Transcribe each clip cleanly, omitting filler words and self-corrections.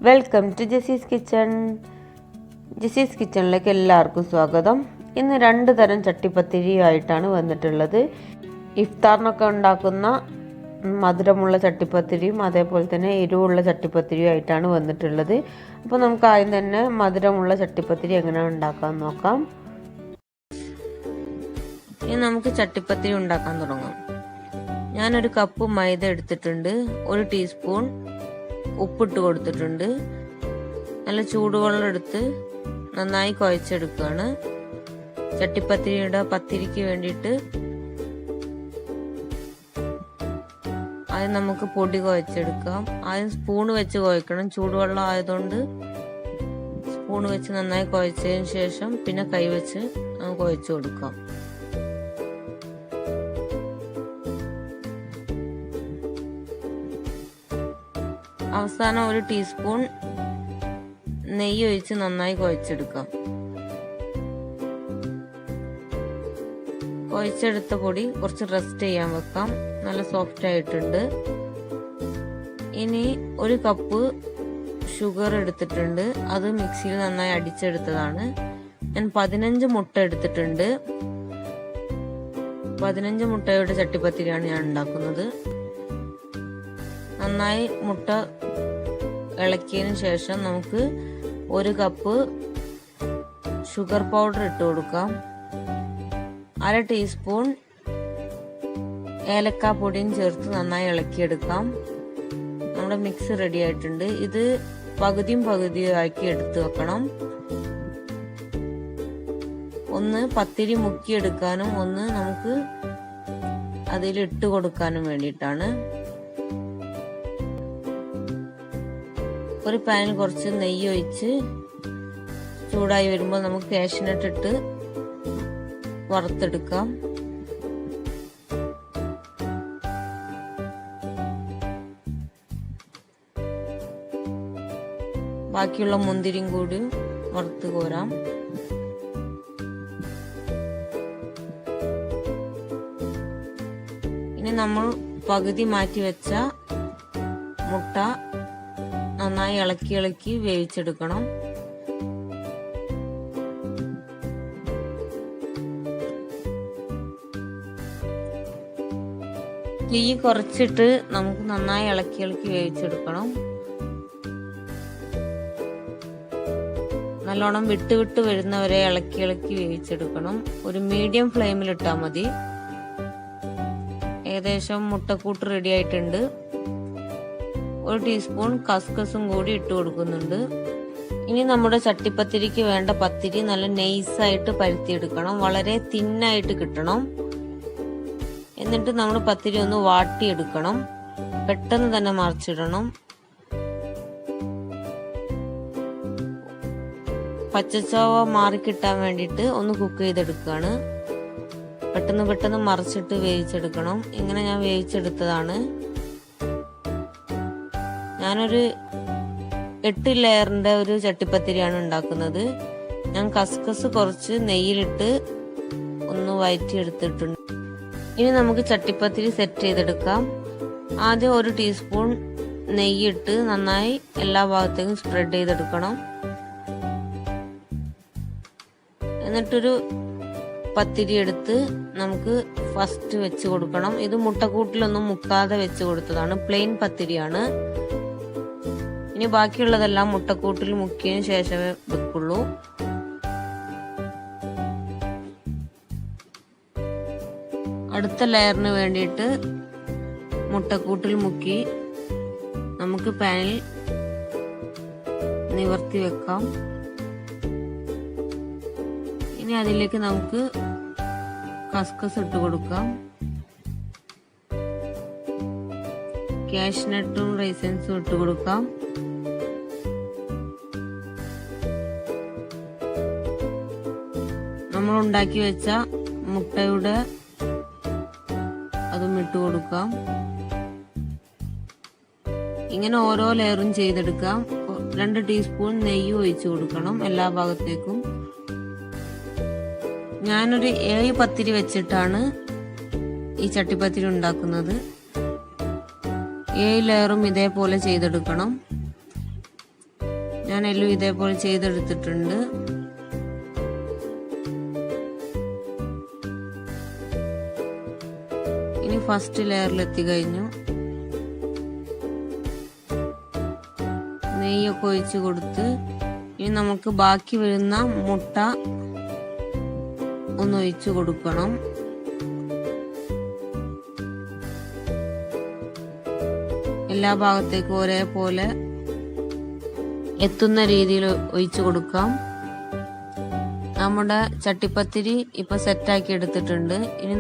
Welcome to Jasee's kitchen. Jasee's കിച്ചണിലേക്ക് എല്ലാവർക്കും സ്വാഗതം. ഇന്ന് 2 തരം ചട്ടിപ്പത്തിരിയായിട്ടാണ് വന്നിട്ടുള്ളത്. ഇഫ്താറിനൊക്കെ ഉണ്ടാക്കുന്ന മധുരമുള്ള ചട്ടിപ്പത്തിരിയും അതേപോലെ തന്നെ എരിവുള്ള ചട്ടിപ്പത്തിരിയും ആയിട്ടാണ് വന്നിട്ടുള്ളത്. അപ്പോൾ നമുക്ക് ആദ്യം തന്നെ മധുരമുള്ള ചട്ടിപ്പത്തിരി എങ്ങനെയാണ് ഉണ്ടാക്കാൻ നോക്കാം. ഇനി നമുക്ക് ചട്ടിപ്പത്തിരി ഉണ്ടാക്കാൻ തുടങ്ങാം. ഞാനൊരു കപ്പ് മൈദ എടുത്തിട്ടുണ്ട്. 1 ടീസ്പൂൺ ഉപ്പിട്ട് കൊടുത്തിട്ടുണ്ട്. നല്ല ചൂടുവെള്ളം എടുത്ത് നന്നായി കുഴച്ചെടുക്കുകയാണ്. പത്തിരിക്ക് വേണ്ടിയിട്ട് ആദ്യം നമുക്ക് പൊടി കുഴച്ചെടുക്കാം. ആദ്യം സ്പൂണ് വെച്ച് കുഴക്കണം. ചൂടുവെള്ളം ആയതുകൊണ്ട് സ്പൂണ് വെച്ച് നന്നായി കുഴച്ചതിന് ശേഷം പിന്നെ കൈ വെച്ച് കുഴച്ചു കൊടുക്കാം. അവസാനം 1 ടീസ്പൂൺ നെയ്യ് ഒഴിച്ച് നന്നായി കുഴച്ചെടുക്കാം. കുഴച്ചെടുത്ത പൊടി കുറച്ച് റെസ്റ്റ് ചെയ്യാൻ വെക്കാം. നല്ല സോഫ്റ്റ് ആയിട്ടുണ്ട്. ഇനി 1 കപ്പ് ഷുഗർ എടുത്തിട്ടുണ്ട്. അത് മിക്സിയിൽ നന്നായി അടിച്ചെടുത്തതാണ്. ഞാൻ 15 മുട്ട എടുത്തിട്ടുണ്ട്. 15 മുട്ടയുടെ ചട്ടിപ്പത്തിരിയാണ് ഞാൻ ഉണ്ടാക്കുന്നത്. നന്നായി മുട്ട ഇളക്കിയതിന് ശേഷം നമുക്ക് 1 കപ്പ് ഷുഗർ പൗഡർ ഇട്ട് കൊടുക്കാം. 1/2 ടീസ്പൂൺ ഏലക്കാപ്പൊടിയും ചേർത്ത് നന്നായി ഇളക്കിയെടുക്കാം. നമ്മുടെ മിക്സ് റെഡി ആയിട്ടുണ്ട്. ഇത് പകുതിയും ആക്കി എടുത്ത് വെക്കണം. ഒന്ന് പത്തിരി മുക്കിയെടുക്കാനും ഒന്ന് നമുക്ക് അതിൽ ഇട്ട് കൊടുക്കാനും വേണ്ടിയിട്ടാണ്. ഒരു പാനിൽ കുറച്ച് നെയ്യ് ഒഴിച്ച് ചൂടായി വരുമ്പോൾ നമുക്ക് കാഷ്നട്ട് ഇട്ട് വറുത്തെടുക്കാം. ബാക്കിയുള്ള മുന്തിരിയും കൂടി വറുത്ത് കോരാം. ഇനി നമ്മൾ പകുതി മാറ്റി വെച്ച മുട്ട നന്നായി ഇളക്കി വേവിച്ചെടുക്കണം. തീ കുറച്ചിട്ട് നമുക്ക് നന്നായി ഇളക്കി വേവിച്ചെടുക്കണം. നല്ലോണം വിട്ട് വരുന്നവരെ ഇളക്കി വേവിച്ചെടുക്കണം. ഒരു മീഡിയം ഫ്ലെയിമിൽ ഇട്ടാൽ മതി. ഏകദേശം മുട്ടക്കൂട്ട് റെഡി ആയിട്ടുണ്ട്. 1 ടീസ്പൂൺ കസ്കസും കൂടി ഇട്ട് കൊടുക്കുന്നുണ്ട്. ഇനി നമ്മുടെ ചട്ടിപ്പത്തിരിക്ക് വേണ്ട പത്തിരി നല്ല നൈസായിട്ട് പരത്തിയെടുക്കണം. വളരെ തിന്നായിട്ട് കിട്ടണം. എന്നിട്ട് നമ്മൾ പത്തിരി ഒന്ന് വാട്ടിയെടുക്കണം. പെട്ടെന്ന് തന്നെ മറിച്ചിടണം. പച്ചച്ചോവ മാറിക്കിട്ടാൻ വേണ്ടിയിട്ട് ഒന്ന് കുക്ക് ചെയ്തെടുക്കുകയാണ്. പെട്ടെന്ന് മറിച്ചിട്ട് വേവിച്ചെടുക്കണം. ഇങ്ങനെ ഞാൻ വേവിച്ചെടുത്തതാണ്. ഞാനൊരു 8 ലെയറിന്റെ ഒരു ചട്ടിപ്പത്തിരിയാണ് ഉണ്ടാക്കുന്നത്. ഞാൻ കസ്കസ് കുറച്ച് നെയ്യിലിട്ട് ഒന്ന് വഴറ്റിയെടുത്തിട്ടുണ്ട്. ഇനി നമുക്ക് ചട്ടിപ്പത്തിരി സെറ്റ് ചെയ്തെടുക്കാം. ആദ്യം 1 ടീസ്പൂൺ നെയ്യിട്ട് നന്നായി എല്ലാ ഭാഗത്തേക്കും സ്പ്രെഡ് ചെയ്തെടുക്കണം. എന്നിട്ടൊരു പത്തിരി എടുത്ത് നമുക്ക് ഫസ്റ്റ് വെച്ച് കൊടുക്കണം. ഇത് മുട്ടക്കൂട്ടിലൊന്നും മുക്കാതെ വെച്ച് കൊടുത്തതാണ്. പ്ലെയിൻ പത്തിരിയാണ്. ഇനി ബാക്കിയുള്ളതെല്ലാം മുട്ടക്കൂട്ടിൽ മുക്കിയതിന് ശേഷമേ വെക്കുള്ളൂ. അടുത്ത ലെയറിന് വേണ്ടിയിട്ട് മുട്ടക്കൂട്ടിൽ മുക്കി നമുക്ക് പാനിൽ നിവർത്തി വെക്കാം. ഇനി അതിലേക്ക് നമുക്ക് കസ്കസ് ഇട്ട് കൊടുക്കാം. കാഷ്നട്ടും റൈസൻസും ഇട്ട് കൊടുക്കാം. നമ്മൾ ഉണ്ടാക്കി വെച്ച മുട്ടയുടെ അതും ഇട്ട് കൊടുക്കാം. ഇങ്ങനെ ഓരോ ലെയറും ചെയ്തെടുക്കാം. 2 ടീസ്പൂൺ നെയ്യ് ഒഴിച്ചു കൊടുക്കണം എല്ലാ ഭാഗത്തേക്കും. ഞാനൊരു 7 പത്തിരി വെച്ചിട്ടാണ് ഈ ചട്ടിപ്പത്തിരി ഉണ്ടാക്കുന്നത്. 7 ലെയറും ഇതേപോലെ ചെയ്തെടുക്കണം. ഞാൻ എല്ലാം ഇതേപോലെ ചെയ്തെടുത്തിട്ടുണ്ട്. ഇനി ഫസ്റ്റ് ലെയറിലെത്തി കഴിഞ്ഞു. നെയ്യൊക്കെ ഒഴിച്ച് കൊടുത്ത് ഇനി നമുക്ക് ബാക്കി വരുന്ന മുട്ട ഒന്ന് ഒഴിച്ചു കൊടുക്കണം. എല്ലാ ഭാഗത്തേക്കും ഒരേപോലെ എത്തുന്ന രീതിയിൽ ഒഴിച്ചു കൊടുക്കാം. നമ്മുടെ ചട്ടിപ്പത്തിരി ഇപ്പൊ സെറ്റാക്കി എടുത്തിട്ടുണ്ട്. ഇനി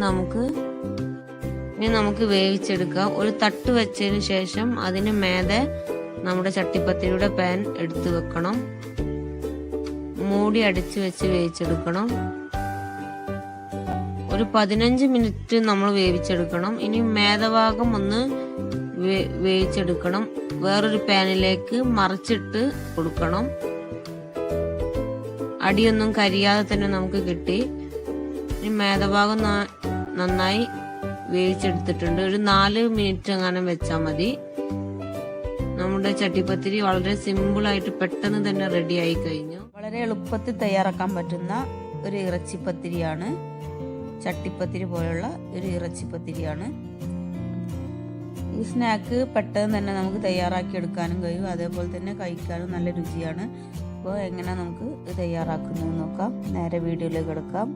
നമുക്ക് വേവിച്ചെടുക്കാം. ഒരു തട്ട് വെച്ചതിന് ശേഷം അതിന് മേലെ നമ്മുടെ ചട്ടിപ്പത്തിരിയുടെ പാൻ എടുത്തു വെക്കണം. മൂടി അടിച്ചു വെച്ച് വേവിച്ചെടുക്കണം. ഒരു 15 മിനിറ്റ് നമ്മൾ വേവിച്ചെടുക്കണം. ഇനി മേധഭാഗം ഒന്ന് വേവിച്ചെടുക്കണം. വേറൊരു പാനിലേക്ക് മറിച്ചിട്ട് കൊടുക്കണം. അടിയൊന്നും കരിയാതെ തന്നെ നമുക്ക് കിട്ടി. ഇനി മേധഭാഗം നന്നായി വേവിച്ചെടുത്തിട്ടുണ്ട്. ഒരു 4 മിനിറ്റ് അങ്ങനെ വെച്ചാൽ മതി. നമ്മുടെ ചട്ടിപ്പത്തിരി വളരെ സിമ്പിൾ ആയിട്ട് പെട്ടെന്ന് തന്നെ റെഡി ആയി കഴിഞ്ഞു. വളരെ എളുപ്പത്തിൽ തയ്യാറാക്കാൻ പറ്റുന്ന ഒരു ഇറച്ചിപ്പത്തിരിയാണ്. ചട്ടിപ്പത്തിരി പോലുള്ള ഒരു ഇറച്ചിപ്പത്തിരിയാണ്. ഈ സ്നാക്ക് പെട്ടെന്ന് തന്നെ നമുക്ക് തയ്യാറാക്കി എടുക്കാനും കഴിയും. അതേപോലെ തന്നെ കഴിക്കാനും നല്ല രുചിയാണ്. അപ്പോൾ എങ്ങനെ നമുക്ക് തയ്യാറാക്കുന്നത് നോക്കാം. നേരെ വീഡിയോയിലേക്ക് കിടക്കാം.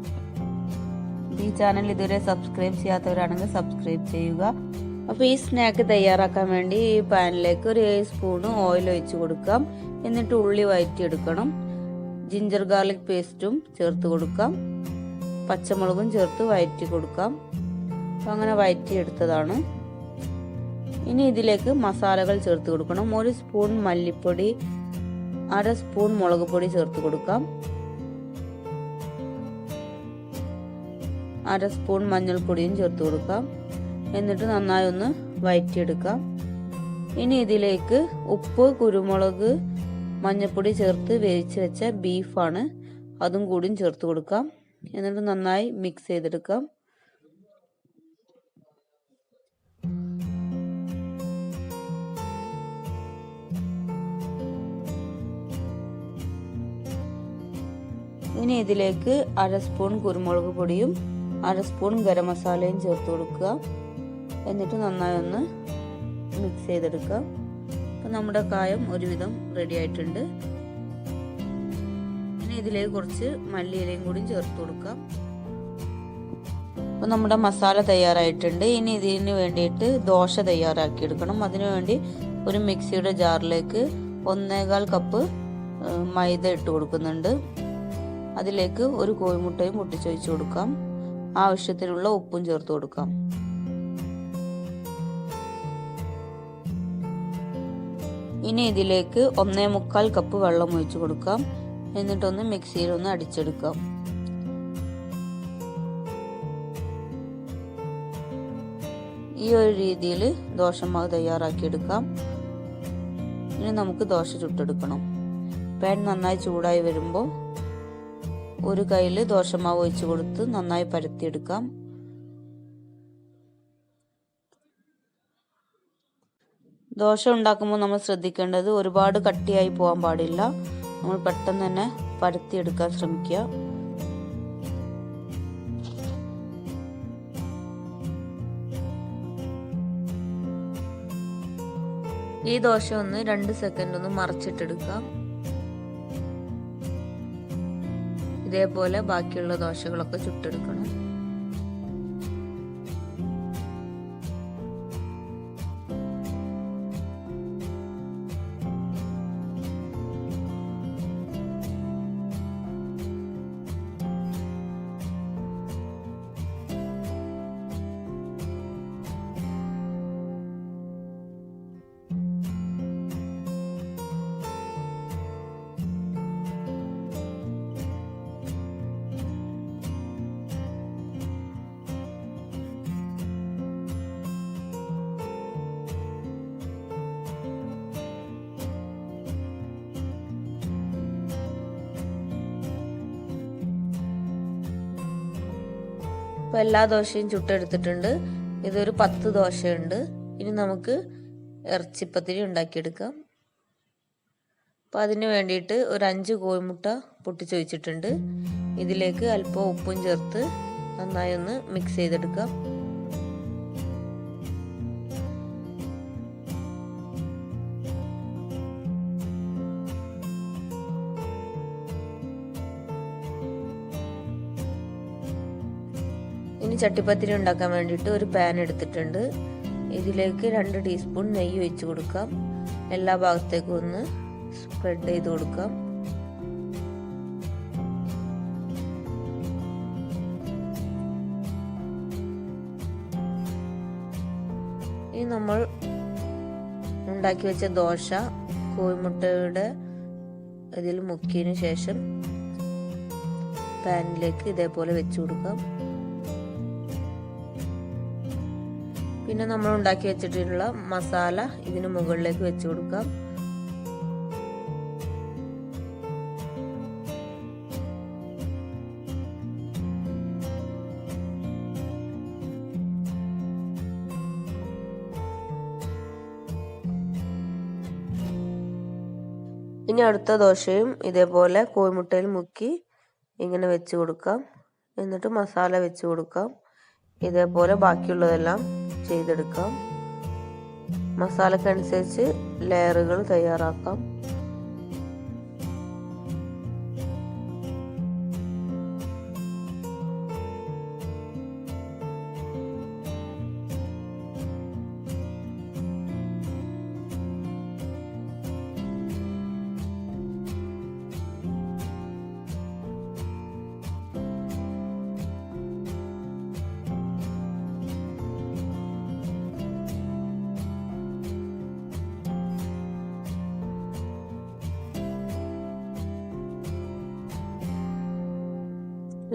ഈ ചാനൽ ഇതുവരെ സബ്സ്ക്രൈബ് ചെയ്യാത്തവരാണെങ്കിൽ സബ്സ്ക്രൈബ് ചെയ്യുക. അപ്പോൾ ഈ സ്നാക്ക് തയ്യാറാക്കാൻ വേണ്ടി ഈ പാനിലേക്ക് ഒരു 7 സ്പൂൺ ഓയിൽ ഒഴിച്ച് കൊടുക്കാം. എന്നിട്ട് ഉള്ളി വഴറ്റിയെടുക്കണം. ജിഞ്ചർ ഗാർലിക് പേസ്റ്റും ചേർത്ത് കൊടുക്കാം. പച്ചമുളകും ചേർത്ത് വഴറ്റി കൊടുക്കാം. അപ്പോൾ അങ്ങനെ വഴറ്റിയെടുത്തതാണ്. ഇനി ഇതിലേക്ക് മസാലകൾ ചേർത്ത് കൊടുക്കണം. 1 സ്പൂൺ മല്ലിപ്പൊടി, 1/2 സ്പൂൺ മുളക് പൊടി ചേർത്ത് കൊടുക്കാം. 1/2 സ്പൂൺ മഞ്ഞൾപ്പൊടിയും ചേർത്ത് കൊടുക്കാം. എന്നിട്ട് നന്നായി ഒന്ന് വഴറ്റിയെടുക്കാം. ഇനി ഇതിലേക്ക് ഉപ്പ്, കുരുമുളക്, മഞ്ഞൾപ്പൊടി ചേർത്ത് വേവിച്ച് വെച്ച ബീഫാണ്, അതും കൂടിയും ചേർത്ത് കൊടുക്കാം. എന്നിട്ട് നന്നായി മിക്സ് ചെയ്തെടുക്കാം. ഇനി ഇതിലേക്ക് 1/2 സ്പൂൺ കുരുമുളക് പൊടിയും 1/2 സ്പൂൺ ഗരം മസാലയും ചേർത്ത് കൊടുക്കുക. എന്നിട്ട് നന്നായി ഒന്ന് മിക്സ് ചെയ്തെടുക്കുക. അപ്പം നമ്മുടെ കായം ഒരുവിധം റെഡി ആയിട്ടുണ്ട്. ഇനി ഇതിലേക്ക് കുറച്ച് മല്ലിയിലയും കൂടി ചേർത്ത് കൊടുക്കാം. അപ്പം നമ്മുടെ മസാല തയ്യാറായിട്ടുണ്ട്. ഇനി ഇതിന് വേണ്ടിയിട്ട് ദോശ തയ്യാറാക്കി എടുക്കണം. അതിനുവേണ്ടി ഒരു മിക്സിയുടെ ജാറിലേക്ക് 1/4 കപ്പ് മൈദ ഇട്ട് കൊടുക്കുന്നുണ്ട്. അതിലേക്ക് ഒരു കോഴിമുട്ടയും പൊട്ടിച്ചൊഴിച്ച് കൊടുക്കാം. ആവശ്യത്തിനുള്ള ഉപ്പും ചേർത്ത് കൊടുക്കാം. ഇനി ഇതിലേക്ക് 1/4 കപ്പ് വെള്ളം ഒഴിച്ച് കൊടുക്കാം. എന്നിട്ടൊന്ന് മിക്സിയിൽ ഒന്ന് അടിച്ചെടുക്കാം. ഈ ഒരു രീതിയിൽ ദോശമാവ് തയ്യാറാക്കിയെടുക്കാം. ഇനി നമുക്ക് ദോശ ചുട്ടെടുക്കണം. പാൻ നന്നായി ചൂടായി വരുമ്പോൾ ഒരു കയ്യിൽ ദോശമാവ് ഒഴിച്ച് കൊടുത്ത് നന്നായി പരത്തിയെടുക്കാം. ദോശ ഉണ്ടാക്കുമ്പോൾ നമ്മൾ ശ്രദ്ധിക്കേണ്ടത് ഒരുപാട് കട്ടിയായി പോകാൻ പാടില്ല. നമ്മൾ പെട്ടെന്ന് തന്നെ പരത്തിയെടുക്കാൻ ശ്രമിക്കുക. ഈ ദോശ ഒന്ന് 2 സെക്കൻഡ് ഒന്ന് മറിച്ചിട്ടെടുക്കാം. ഇതേപോലെ ബാക്കിയുള്ള ദോശകളൊക്കെ ചുട്ടെടുക്കണം. അപ്പോൾ എല്ലാ ദോശയും ചുട്ടെടുത്തിട്ടുണ്ട്. ഇതൊരു 10 ദോശയുണ്ട്. ഇനി നമുക്ക് ഇറച്ചിപ്പത്തിരി ഉണ്ടാക്കിയെടുക്കാം. അപ്പോൾ അതിന് വേണ്ടിയിട്ട് ഒരു 5 കോഴിമുട്ട പൊട്ടിച്ച് വെച്ചിട്ടുണ്ട്. ഇതിലേക്ക് അല്പം ഉപ്പും ചേർത്ത് നന്നായി ഒന്ന് മിക്സ് ചെയ്തെടുക്കാം. ഇനി ചട്ടിപ്പത്തിരി ഉണ്ടാക്കാൻ വേണ്ടിയിട്ട് ഒരു പാൻ എടുത്തിട്ടുണ്ട്. ഇതിലേക്ക് 2 ടീസ്പൂൺ നെയ്യ് ഒഴിച്ച് കൊടുക്കാം. എല്ലാ ഭാഗത്തേക്കും ഒന്ന് സ്പ്രെഡ് ചെയ്ത് കൊടുക്കാം. ഇനി നമ്മൾ ഉണ്ടാക്കി വെച്ച ദോശ കോഴിമുട്ടയുടെ ഇതിൽ മുക്കിയതിന് ശേഷം പാനിലേക്ക് ഇതേപോലെ വെച്ച് കൊടുക്കാം. പിന്നെ നമ്മൾ ഉണ്ടാക്കി വെച്ചിട്ടുള്ള മസാല ഇതിന് മുകളിലേക്ക് വെച്ച് കൊടുക്കാം. ഇനി അടുത്ത ദോശയും ഇതേപോലെ കോഴിമുട്ടയിൽ മുക്കി ഇങ്ങനെ വെച്ച് കൊടുക്കാം. എന്നിട്ട് മസാല വെച്ച് കൊടുക്കാം. ഇതേപോലെ ബാക്കിയുള്ളതെല്ലാം ചെയ്തെടുക്കാം. മസാലക്കനുസരിച്ച് ലെയറുകൾ തയ്യാറാക്കാം.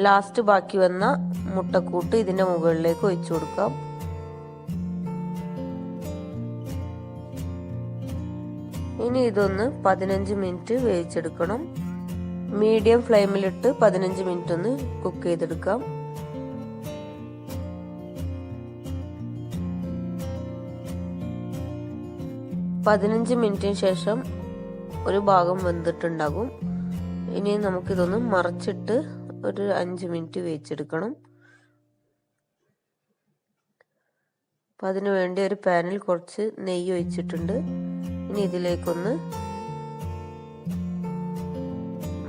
ലാസ്റ്റ് ബാക്കി വന്ന മുട്ടക്കൂട്ട് ഇതിന്റെ മുകളിലേക്ക് ഒഴിച്ചു കൊടുക്കാം. ഇനി ഇതൊന്ന് 15 മിനിറ്റ് വേവിച്ചെടുക്കണം. മീഡിയം ഫ്ലെയിമിലിട്ട് 15 മിനിറ്റ് ഒന്ന് കുക്ക് ചെയ്തെടുക്കാം. പതിനഞ്ച് മിനിറ്റിന് ശേഷം ഒരു ഭാഗം വെന്തിട്ടുണ്ടാകും. ഇനി നമുക്കിതൊന്ന് മറിച്ചിട്ട് ഒരു 5 മിനിറ്റ് വേവിച്ചെടുക്കണം. അപ്പം അതിനു വേണ്ടി ഒരു പാനിൽ കുറച്ച് നെയ്യ് ഒഴിച്ചിട്ടുണ്ട്. ഇനി ഇതിലേക്കൊന്ന്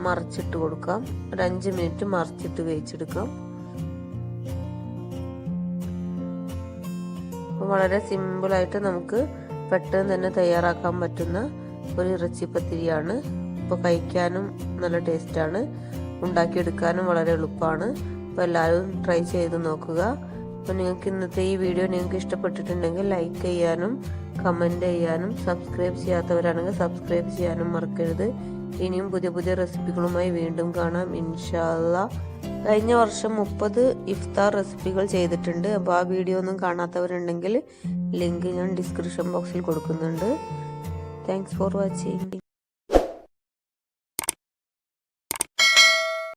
മറിച്ചിട്ട് കൊടുക്കാം. ഒരു 5 മിനിറ്റ് മറിച്ചിട്ട് വേവിച്ചെടുക്കാം. അപ്പം വളരെ സിമ്പിളായിട്ട് നമുക്ക് പെട്ടെന്ന് തന്നെ തയ്യാറാക്കാൻ പറ്റുന്ന ഒരു ഇറച്ചിപ്പത്തിരിയാണ്. ഇപ്പോൾ കഴിക്കാനും നല്ല ടേസ്റ്റാണ്, ഉണ്ടാക്കിയെടുക്കാനും വളരെ എളുപ്പമാണ്. അപ്പോൾ എല്ലാവരും ട്രൈ ചെയ്ത് നോക്കുക. അപ്പോൾ നിങ്ങൾക്ക് ഇന്നത്തെ ഈ വീഡിയോ നിങ്ങൾക്ക് ഇഷ്ടപ്പെട്ടിട്ടുണ്ടെങ്കിൽ ലൈക്ക് ചെയ്യാനും കമൻറ്റ് ചെയ്യാനും സബ്സ്ക്രൈബ് ചെയ്യാത്തവരാണെങ്കിൽ സബ്സ്ക്രൈബ് ചെയ്യാനും മറക്കരുത്. ഇനിയും പുതിയ പുതിയ റെസിപ്പികളുമായി വീണ്ടും കാണാം ഇൻഷാ അല്ലാഹ്. കഴിഞ്ഞ വർഷം 30 ഇഫ്താർ റെസിപ്പികൾ ചെയ്തിട്ടുണ്ട്. അപ്പോൾ ആ വീഡിയോ ഒന്നും കാണാത്തവരുണ്ടെങ്കിൽ ലിങ്ക് ഞാൻ ഡിസ്ക്രിപ്ഷൻ ബോക്സിൽ കൊടുക്കുന്നുണ്ട്. Thanks for watching.